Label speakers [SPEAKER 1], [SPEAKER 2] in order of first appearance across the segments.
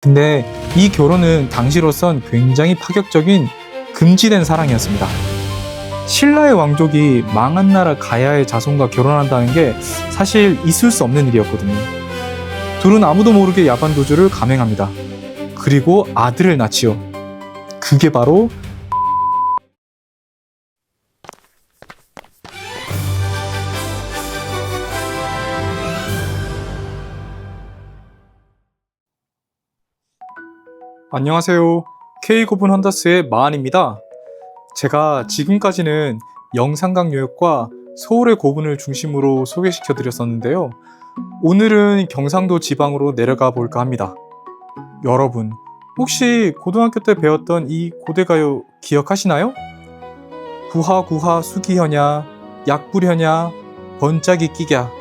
[SPEAKER 1] 근데 이 결혼은 당시로선 굉장히 파격적인 금지된 사랑이었습니다. 신라의 왕족이 망한 나라 가야의 자손과 결혼한다는 게 사실 있을 수 없는 일이었거든요. 둘은 아무도 모르게 야반 도주를 감행합니다. 그리고 아들을 낳지요. 그게 바로 안녕하세요. K고분 헌터스의 마한입니다. 제가 지금까지는 영산강 요역과 서울의 고분을 중심으로 소개시켜 드렸었는데요. 오늘은 경상도 지방으로 내려가 볼까 합니다. 여러분, 혹시 고등학교 때 배웠던 이 고대가요 기억하시나요? 구하구하 수기현야, 약불현야, 번짝이 끼랴.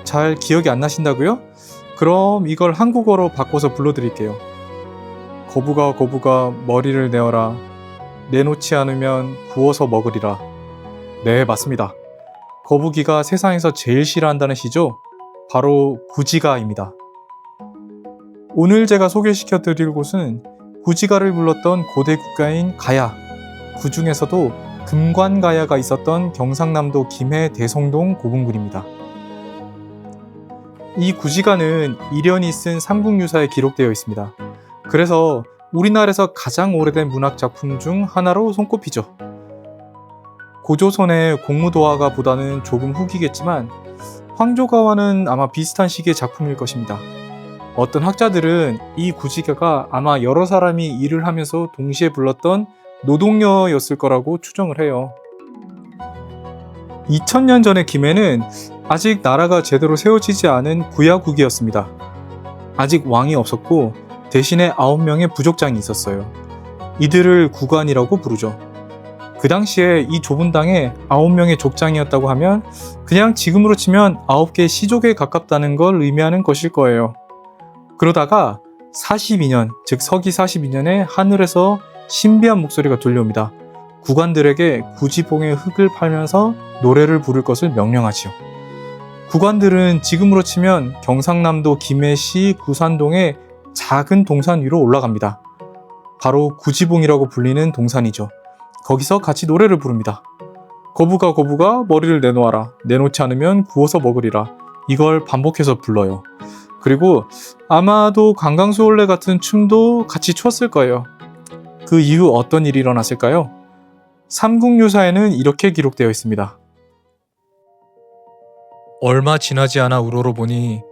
[SPEAKER 1] 잘 기억이 안 나신다고요? 그럼 이걸 한국어로 바꿔서 불러드릴게요. 거부가 거부가 머리를 내어라. 내놓지 않으면 구워서 먹으리라. 네, 맞습니다. 거북이가 세상에서 제일 싫어한다는 시죠? 바로 구지가입니다. 오늘 제가 소개시켜 드릴 곳은 구지가를 불렀던 고대 국가인 가야, 그 중에서도 금관가야가 있었던 경상남도 김해 대성동 고분군입니다. 이 구지가는 이련이 쓴 삼국유사에 기록되어 있습니다. 그래서 우리나라에서 가장 오래된 문학작품 중 하나로 손꼽히죠. 고조선의 공무도화가 보다는 조금 후기겠지만 황조가와는 아마 비슷한 시기의 작품일 것입니다. 어떤 학자들은 이 구지가가 아마 여러 사람이 일을 하면서 동시에 불렀던 노동요였을 거라고 추정을 해요. 2000년 전의 김해는 아직 나라가 제대로 세워지지 않은 부야국이었습니다. 아직 왕이 없었고 대신에 9명의 부족장이 있었어요. 이들을 구관이라고 부르죠. 그 당시에 이 좁은 땅에 9명의 족장이었다고 하면 그냥 지금으로 치면 9개의 시족에 가깝다는 걸 의미하는 것일 거예요. 그러다가 42년, 즉 서기 42년에 하늘에서 신비한 목소리가 들려옵니다. 구관들에게 구지봉의 흙을 팔면서 노래를 부를 것을 명령하지요. 구관들은 지금으로 치면 경상남도 김해시 구산동의 작은 동산 위로 올라갑니다. 바로 구지봉이라고 불리는 동산이죠. 거기서 같이 노래를 부릅니다. 거부가 거부가 머리를 내놓아라. 내놓지 않으면 구워서 먹으리라. 이걸 반복해서 불러요. 그리고 아마도 강강수월래 같은 춤도 같이 췄을 거예요. 그 이후 어떤 일이 일어났을까요? 삼국유사에는 이렇게 기록되어 있습니다. 얼마 지나지 않아 우러러 보니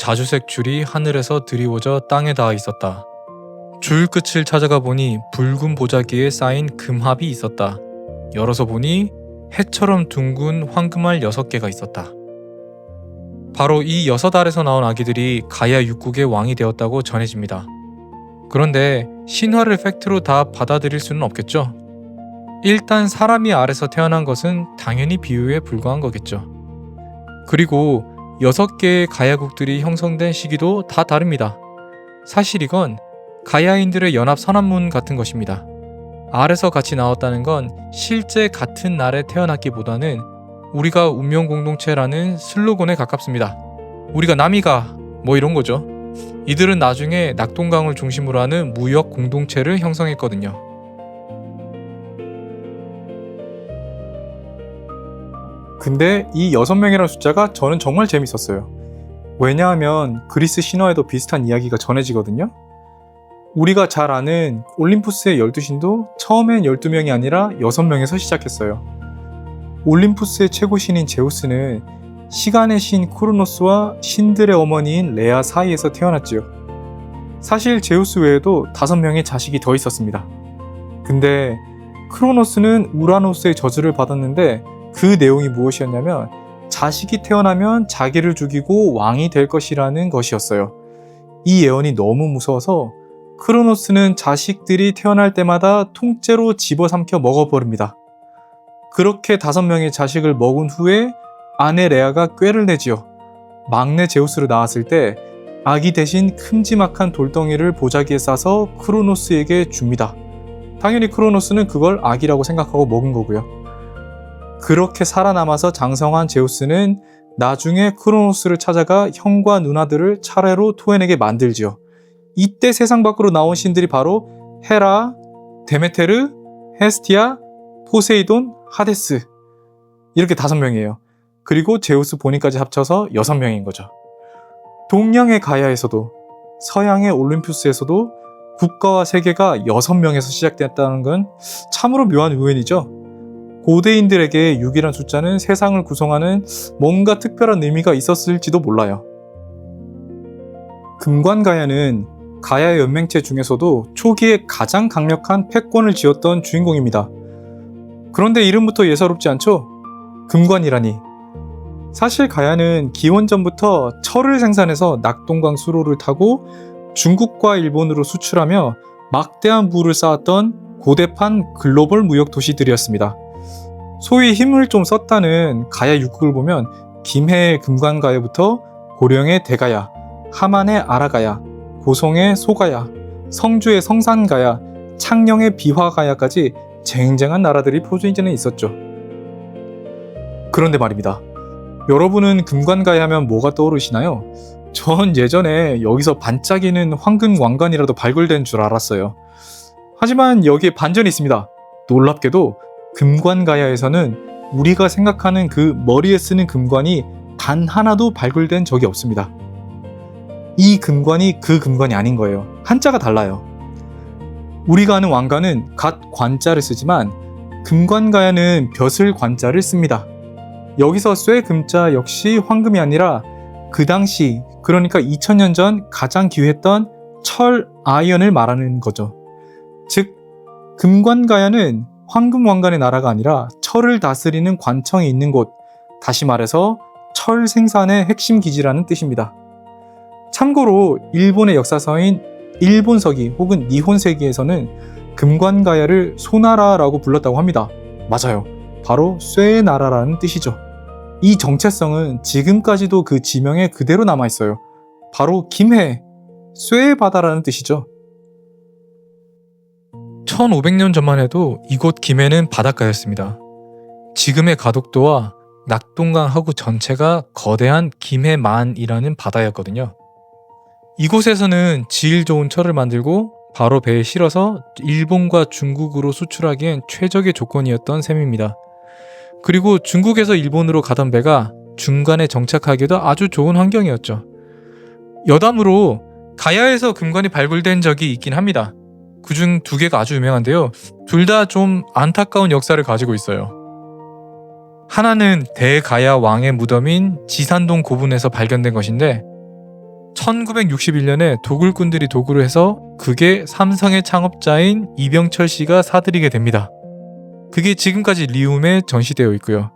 [SPEAKER 1] 자주색 줄이 하늘에서 드리워져 땅에 닿아 있었다. 줄 끝을 찾아가 보니 붉은 보자기에 쌓인 금합이 있었다. 열어서 보니 해처럼 둥근 황금알 6개가 있었다. 바로 이 6알에서 나온 아기들이 가야 6국의 왕이 되었다고 전해집니다. 그런데 신화를 팩트로 다 받아들일 수는 없겠죠. 일단 사람이 알에서 태어난 것은 당연히 비유에 불과한 거겠죠. 그리고 6개의 가야국들이 형성된 시기도 다 다릅니다. 사실 이건 가야인들의 연합 선언문 같은 것입니다. 알에서 같이 나왔다는 건 실제 같은 날에 태어났기보다는 우리가 운명 공동체라는 슬로건에 가깝습니다. 우리가 남이가 뭐 이런 거죠. 이들은 나중에 낙동강을 중심으로 하는 무역 공동체를 형성했거든요. 근데 이 6명이라는 숫자가 저는 정말 재밌었어요. 왜냐하면 그리스 신화에도 비슷한 이야기가 전해지거든요. 우리가 잘 아는 올림푸스의 12신도 처음엔 12명이 아니라 6명에서 시작했어요. 올림푸스의 최고 신인 제우스는 시간의 신 크로노스와 신들의 어머니인 레아 사이에서 태어났지요. 사실 제우스 외에도 5명의 자식이 더 있었습니다. 근데 크로노스는 우라노스의 저주를 받았는데 그 내용이 무엇이었냐면 자식이 태어나면 자기를 죽이고 왕이 될 것이라는 것이었어요. 이 예언이 너무 무서워서 크로노스는 자식들이 태어날 때마다 통째로 집어삼켜 먹어버립니다. 그렇게 5명의 자식을 먹은 후에 아내 레아가 꾀를 내지요. 막내 제우스를 낳았을 때 아기 대신 큼지막한 돌덩이를 보자기에 싸서 크로노스에게 줍니다. 당연히 크로노스는 그걸 아기라고 생각하고 먹은 거고요. 그렇게 살아남아서 장성한 제우스는 나중에 크로노스를 찾아가 형과 누나들을 차례로 토해내게 만들지요. 이때 세상 밖으로 나온 신들이 바로 헤라, 데메테르, 헤스티아, 포세이돈, 하데스, 이렇게 5명이에요. 그리고 제우스 본인까지 합쳐서 6명인 거죠. 동양의 가야에서도 서양의 올림푸스에서도 국가와 세계가 6명에서 시작됐다는 건 참으로 묘한 우연이죠. 고대인들에게 6이란 숫자는 세상을 구성하는 뭔가 특별한 의미가 있었을지도 몰라요. 금관가야는 가야 연맹체 중에서도 초기에 가장 강력한 패권을 쥐었던 주인공입니다. 그런데 이름부터 예사롭지 않죠? 금관이라니. 사실 가야는 기원전부터 철을 생산해서 낙동강 수로를 타고 중국과 일본으로 수출하며 막대한 부를 쌓았던 고대판 글로벌 무역 도시들이었습니다. 소위 힘을 좀 썼다는 가야 육국을 보면 김해의 금관가야부터 고령의 대가야, 함안의 아라가야, 고성의 소가야, 성주의 성산가야, 창녕의 비화가야까지 쟁쟁한 나라들이 포진해 있었죠. 그런데 말입니다. 여러분은 금관가야 하면 뭐가 떠오르시나요? 전 예전에 여기서 반짝이는 황금 왕관이라도 발굴된 줄 알았어요. 하지만 여기에 반전이 있습니다. 놀랍게도 금관가야에서는 우리가 생각하는 그 머리에 쓰는 금관이 단 하나도 발굴된 적이 없습니다. 이 금관이 그 금관이 아닌 거예요. 한자가 달라요. 우리가 아는 왕관은 갓 관자를 쓰지만 금관가야는 벼슬 관자를 씁니다. 여기서 쇠 금자 역시 황금이 아니라 그 당시, 그러니까 2000년 전 가장 귀했던 철 아이언을 말하는 거죠. 즉 금관가야는 황금 왕관의 나라가 아니라 철을 다스리는 관청이 있는 곳, 다시 말해서 철 생산의 핵심 기지라는 뜻입니다. 참고로 일본의 역사서인 일본서기 혹은 니혼세기에서는 금관가야를 소나라라고 불렀다고 합니다. 맞아요. 바로 쇠의 나라라는 뜻이죠. 이 정체성은 지금까지도 그 지명에 그대로 남아있어요. 바로 김해, 쇠의 바다라는 뜻이죠. 1500년 전만 해도 이곳 김해는 바닷가였습니다. 지금의 가덕도와 낙동강 하구 전체가 거대한 김해만이라는 바다였거든요. 이곳에서는 질 좋은 철을 만들고 바로 배에 실어서 일본과 중국으로 수출하기엔 최적의 조건이었던 셈입니다. 그리고 중국에서 일본으로 가던 배가 중간에 정착하기도 아주 좋은 환경이었죠. 여담으로 가야에서 금관이 발굴된 적이 있긴 합니다. 그중 2개가 아주 유명한데요. 둘 다 좀 안타까운 역사를 가지고 있어요. 하나는 대가야 왕의 무덤인 지산동 고분에서 발견된 것인데 1961년에 도굴꾼들이 도굴을 해서 그게 삼성의 창업자인 이병철 씨가 사들이게 됩니다. 그게 지금까지 리움에 전시되어 있고요.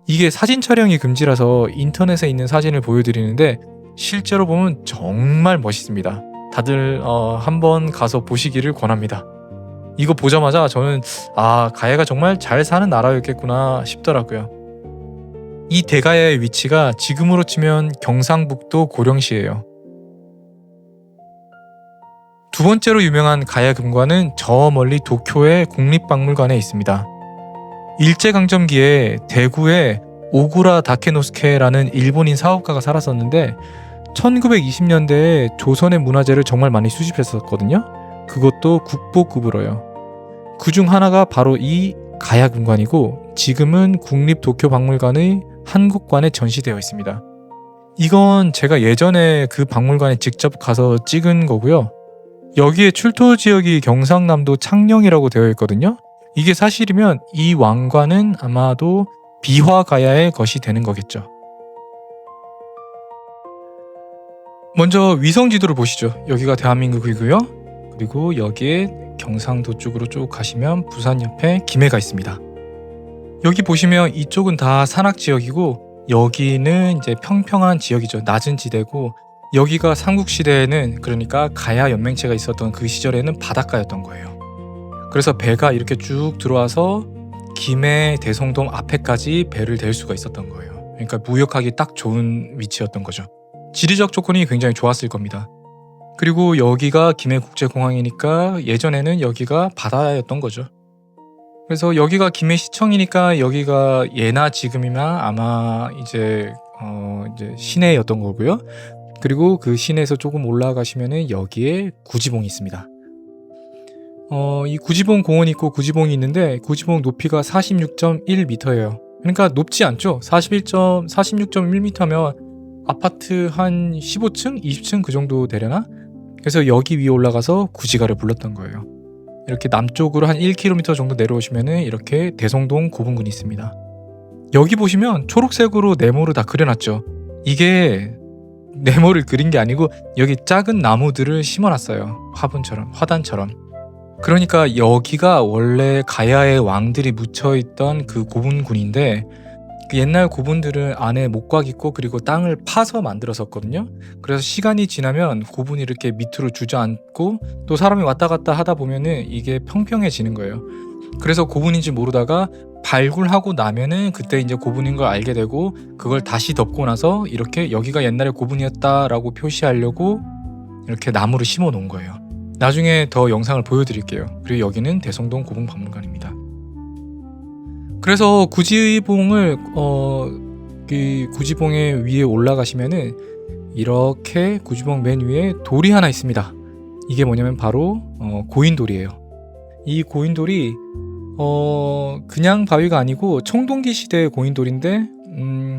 [SPEAKER 1] 이게 사진 촬영이 금지라서 인터넷에 있는 사진을 보여드리는데 실제로 보면 정말 멋있습니다. 다들 한번 가서 보시기를 권합니다. 이거 보자마자 저는 가야가 정말 잘 사는 나라였겠구나 싶더라고요. 이 대가야의 위치가 지금으로 치면 경상북도 고령시예요. 2번째로 유명한 가야 금관은 저 멀리 도쿄의 국립박물관에 있습니다. 일제강점기에 대구에 오구라 다케노스케라는 일본인 사업가가 살았었는데 1920년대에 조선의 문화재를 정말 많이 수집했었거든요. 그것도 국보급으로요. 그중 하나가 바로 이 가야 금관이고 지금은 국립도쿄박물관의 한국관에 전시되어 있습니다. 이건 제가 예전에 그 박물관에 직접 가서 찍은 거고요. 여기에 출토 지역이 경상남도 창녕이라고 되어 있거든요. 이게 사실이면 이 왕관은 아마도 비화가야의 것이 되는 거겠죠. 먼저 위성 지도를 보시죠. 여기가 대한민국이고요. 그리고 여기에 경상도 쪽으로 쭉 가시면 부산 옆에 김해가 있습니다. 여기 보시면 이쪽은 다 산악 지역이고 여기는 이제 평평한 지역이죠. 낮은 지대고 여기가 삼국시대에는 그러니까 가야 연맹체가 있었던 그 시절에는 바닷가였던 거예요. 그래서 배가 이렇게 쭉 들어와서 김해 대성동 앞에까지 배를 댈 수가 있었던 거예요. 그러니까 무역하기 딱 좋은 위치였던 거죠. 지리적 조건이 굉장히 좋았을 겁니다. 그리고 여기가 김해국제공항이니까 예전에는 여기가 바다였던 거죠. 그래서 여기가 김해시청이니까 여기가 예나 지금이나 아마 이제 시내였던 거고요. 그리고 그 시내에서 조금 올라가시면은 여기에 구지봉이 있습니다. 이 구지봉 공원이 있고 구지봉이 있는데 구지봉 높이가 46.1m예요. 그러니까 높지 않죠. 46.1m면 아파트 한 15층, 20층 그 정도 되려나? 그래서 여기 위에 올라가서 구지가를 불렀던 거예요. 이렇게 남쪽으로 한 1km 정도 내려오시면은 이렇게 대성동 고분군이 있습니다. 여기 보시면 초록색으로 네모를 다 그려놨죠. 이게 네모를 그린 게 아니고 여기 작은 나무들을 심어놨어요. 화분처럼, 화단처럼. 그러니까 여기가 원래 가야의 왕들이 묻혀있던 그 고분군인데 그 옛날 고분들은 안에 목곽 있고 그리고 땅을 파서 만들었었거든요. 그래서 시간이 지나면 고분이 이렇게 밑으로 주저앉고 또 사람이 왔다 갔다 하다 보면은 이게 평평해지는 거예요. 그래서 고분인지 모르다가 발굴하고 나면은 그때 이제 고분인 걸 알게 되고 그걸 다시 덮고 나서 이렇게 여기가 옛날에 고분이었다라고 표시하려고 이렇게 나무를 심어 놓은 거예요. 나중에 더 영상을 보여드릴게요. 그리고 여기는 대성동 고분박물관입니다. 그래서 구지봉을 이 구지봉의 위에 올라가시면은 이렇게 구지봉 맨 위에 돌이 하나 있습니다. 이게 뭐냐면 바로 고인돌이에요. 이 고인돌이 그냥 바위가 아니고 청동기 시대의 고인돌인데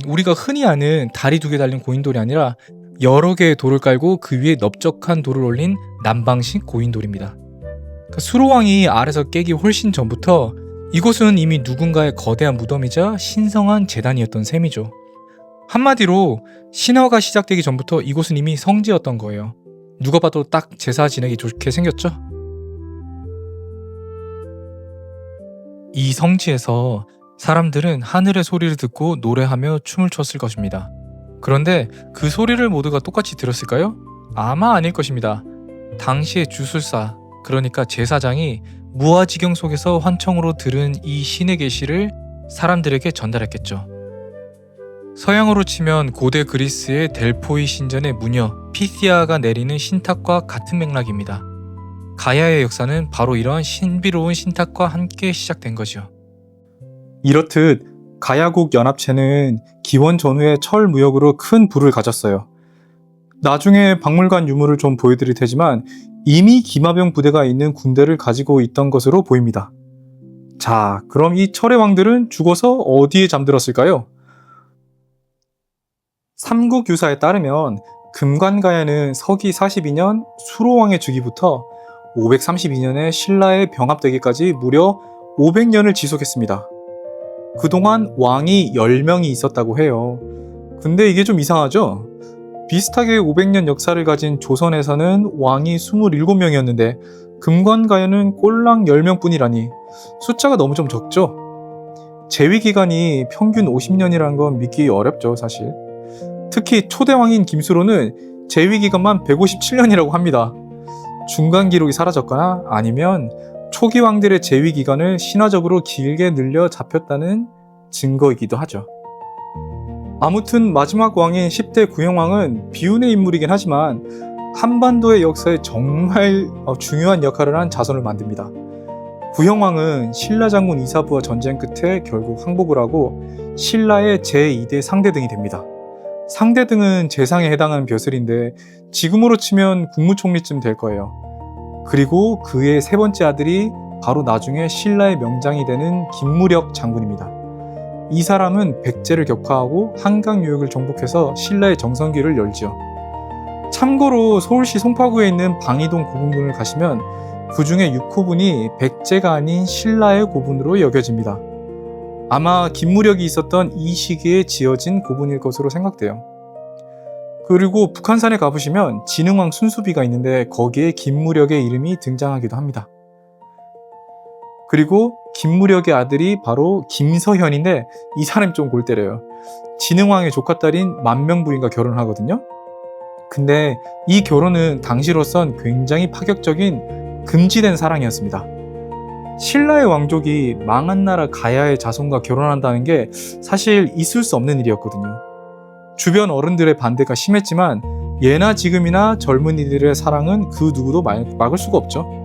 [SPEAKER 1] 우리가 흔히 아는 다리 2개 달린 고인돌이 아니라 여러 개의 돌을 깔고 그 위에 넓적한 돌을 올린 남방식 고인돌입니다. 그러니까 수로왕이 아래서 깨기 훨씬 전부터 이곳은 이미 누군가의 거대한 무덤이자 신성한 제단이었던 셈이죠. 한마디로 신화가 시작되기 전부터 이곳은 이미 성지였던 거예요. 누가 봐도 딱 제사 지내기 좋게 생겼죠? 이 성지에서 사람들은 하늘의 소리를 듣고 노래하며 춤을 췄을 것입니다. 그런데 그 소리를 모두가 똑같이 들었을까요? 아마 아닐 것입니다. 당시의 주술사, 그러니까 제사장이 무아지경 속에서 환청으로 들은 이 신의 계시를 사람들에게 전달했겠죠. 서양으로 치면 고대 그리스의 델포이 신전의 무녀 피시아가 내리는 신탁과 같은 맥락입니다. 가야의 역사는 바로 이러한 신비로운 신탁과 함께 시작된 거죠. 이렇듯 가야국 연합체는 기원 전후에 철 무역으로 큰 부를 가졌어요. 나중에 박물관 유물을 좀 보여드릴 테지만 이미 기마병 부대가 있는 군대를 가지고 있던 것으로 보입니다. 자, 그럼 이 철의 왕들은 죽어서 어디에 잠들었을까요? 삼국유사에 따르면 금관가야는 서기 42년 수로왕의 즉위부터 532년에 신라의 병합되기까지 무려 500년을 지속했습니다. 그동안 왕이 10명이 있었다고 해요. 근데 이게 좀 이상하죠? 비슷하게 500년 역사를 가진 조선에서는 왕이 27명이었는데 금관가야는 꼴랑 10명뿐이라니 숫자가 너무 좀 적죠? 재위 기간이 평균 50년이라는 건 믿기 어렵죠, 사실. 특히 초대왕인 김수로는 재위 기간만 157년이라고 합니다. 중간 기록이 사라졌거나 아니면 초기 왕들의 재위 기간을 신화적으로 길게 늘려 잡혔다는 증거이기도 하죠. 아무튼 마지막 왕인 10대 구영왕은 비운의 인물이긴 하지만 한반도의 역사에 정말 중요한 역할을 한 자손을 만듭니다. 구영왕은 신라 장군 이사부와 전쟁 끝에 결국 항복을 하고 신라의 제2대 상대등이 됩니다. 상대등은 재상에 해당하는 벼슬인데 지금으로 치면 국무총리쯤 될 거예요. 그리고 그의 세 번째 아들이 바로 나중에 신라의 명장이 되는 김무력 장군입니다. 이 사람은 백제를 격파하고 한강 유역을 정복해서 신라의 정성기를 열지요. 참고로 서울시 송파구에 있는 방이동 고분군을 가시면 그 중에 6호분이 백제가 아닌 신라의 고분으로 여겨집니다. 아마 김무력이 있었던 이 시기에 지어진 고분일 것으로 생각돼요. 그리고 북한산에 가보시면 진흥왕 순수비가 있는데 거기에 김무력의 이름이 등장하기도 합니다. 그리고 김무력의 아들이 바로 김서현인데 이 사람이 좀 골 때려요. 진흥왕의 조카딸인 만명부인과 결혼을 하거든요. 근데 이 결혼은 당시로선 굉장히 파격적인 금지된 사랑이었습니다. 신라의 왕족이 망한 나라 가야의 자손과 결혼한다는 게 사실 있을 수 없는 일이었거든요. 주변 어른들의 반대가 심했지만 예나 지금이나 젊은이들의 사랑은 그 누구도 막을 수가 없죠.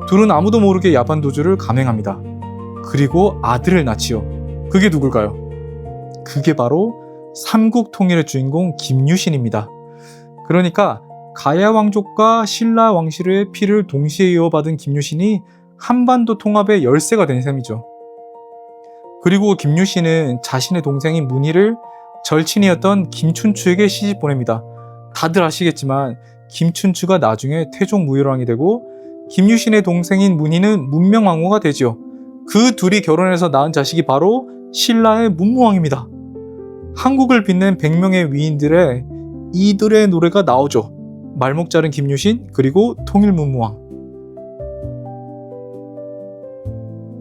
[SPEAKER 1] 둘은 아무도 모르게 야반도주를 감행합니다. 그리고 아들을 낳지요. 그게 누굴까요? 그게 바로 삼국통일의 주인공 김유신입니다. 그러니까 가야 왕족과 신라 왕실의 피를 동시에 이어받은 김유신이 한반도 통합의 열쇠가 된 셈이죠. 그리고 김유신은 자신의 동생인 문희를 절친이었던 김춘추에게 시집 보냅니다. 다들 아시겠지만 김춘추가 나중에 태종무효왕이 되고 김유신의 동생인 문희는 문명왕후가 되지요. 그 둘이 결혼해서 낳은 자식이 바로 신라의 문무왕입니다. 한국을 빛낸 100명의 위인들의 이들의 노래가 나오죠. 말목 자른 김유신 그리고 통일문무왕.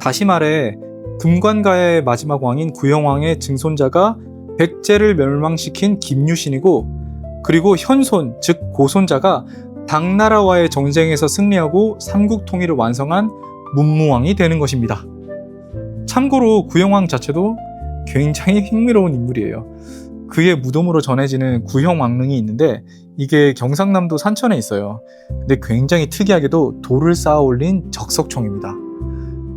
[SPEAKER 1] 다시 말해 금관가야의 마지막 왕인 구영왕의 증손자가 백제를 멸망시킨 김유신이고, 그리고 현손 즉 고손자가 당나라와의 전쟁에서 승리하고 삼국 통일을 완성한 문무왕이 되는 것입니다. 참고로 구영왕 자체도 굉장히 흥미로운 인물이에요. 그의 무덤으로 전해지는 구형왕릉이 있는데 이게 경상남도 산천에 있어요. 근데 굉장히 특이하게도 돌을 쌓아 올린 적석총입니다.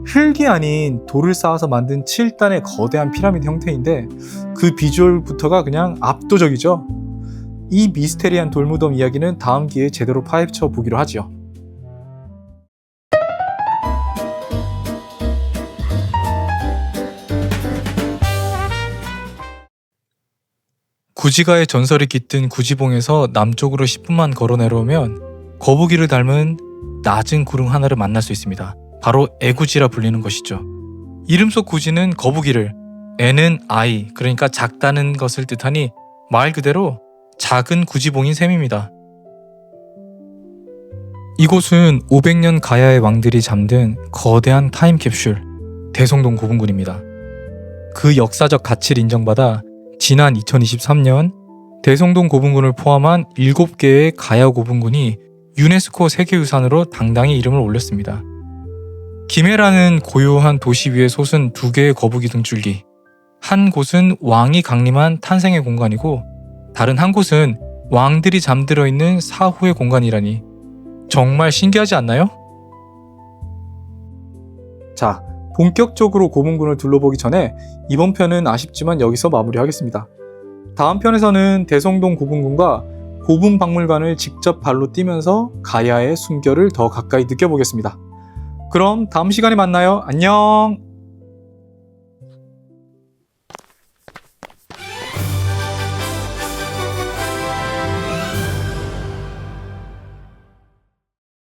[SPEAKER 1] 흙이 아닌 돌을 쌓아서 만든 7단의 거대한 피라미드 형태인데 그 비주얼부터가 그냥 압도적이죠. 이 미스테리한 돌무덤 이야기는 다음 기회에 제대로 파헤쳐 보기로 하죠. 구지가의 전설이 깃든 구지봉에서 남쪽으로 10분만 걸어 내려오면 거북이를 닮은 낮은 구름 하나를 만날 수 있습니다. 바로 애구지라 불리는 것이죠. 이름 속 구지는 거북이를, 애는 아이, 그러니까 작다는 것을 뜻하니 말 그대로 작은 구지봉인 셈입니다. 이곳은 500년 가야의 왕들이 잠든 거대한 타임캡슐 대성동 고분군입니다. 그 역사적 가치를 인정받아 지난 2023년 대성동 고분군을 포함한 7개의 가야 고분군이 유네스코 세계유산으로 당당히 이름을 올렸습니다. 김해라는 고요한 도시 위에 솟은 2개의 거북이 등줄기, 한 곳은 왕이 강림한 탄생의 공간이고 다른 한 곳은 왕들이 잠들어 있는 사후의 공간이라니 정말 신기하지 않나요? 자, 본격적으로 고분군을 둘러보기 전에 이번 편은 아쉽지만 여기서 마무리하겠습니다. 다음 편에서는 대성동 고분군과 고분박물관을 직접 발로 뛰면서 가야의 숨결을 더 가까이 느껴보겠습니다. 그럼 다음 시간에 만나요. 안녕!